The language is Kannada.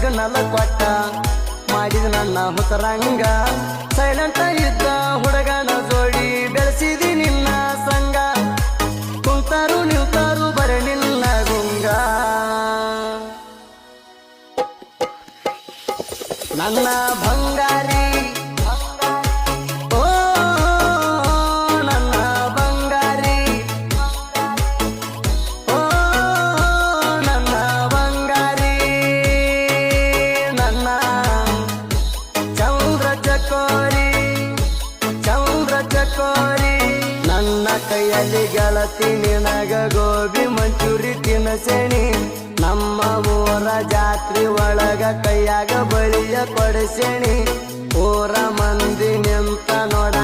ಸಿಗ್ನಲ್ ಕೊಟ್ಟ ಮಾಡಿದ ನನ್ನ ಹುತರಂಗ ಸೈಲೆಂಟ್ ಇದ್ದ ಹುಡುಗನ ಜೋಡಿ ಬೆಳೆಸಿದಿ ನಿನ್ನ ಸಂಗ ಕುಂತಾರು ನಿಂತಾರು ಬರೆ ನಿನ್ನ ಗುಂಗ ನನ್ನ ಬಂಗಾರಿ ಓ ನನ್ನ ಬಂಗಾರಿ ಓ ನನ್ನ ಬಂಗಾರಿ ನನ್ನ ಚಂದ್ರ ಚಕೋರಿ ನನ್ನ ಕೈಯಲ್ಲಿ ಗೆಳತಿ ನಿನಗ ಗೋಬಿ ಮಂಚೂರಿ ತಿನಸೇನಿ ನಮ್ಮ ಊರ ಜಾತ್ರೆ ಒಳಗ ಕೈಯಾಗ ಬಳಿಯ ಕೊಡಸೇನಿ ಊರ ಮಂದಿ ನಿಂತ ನೋಡ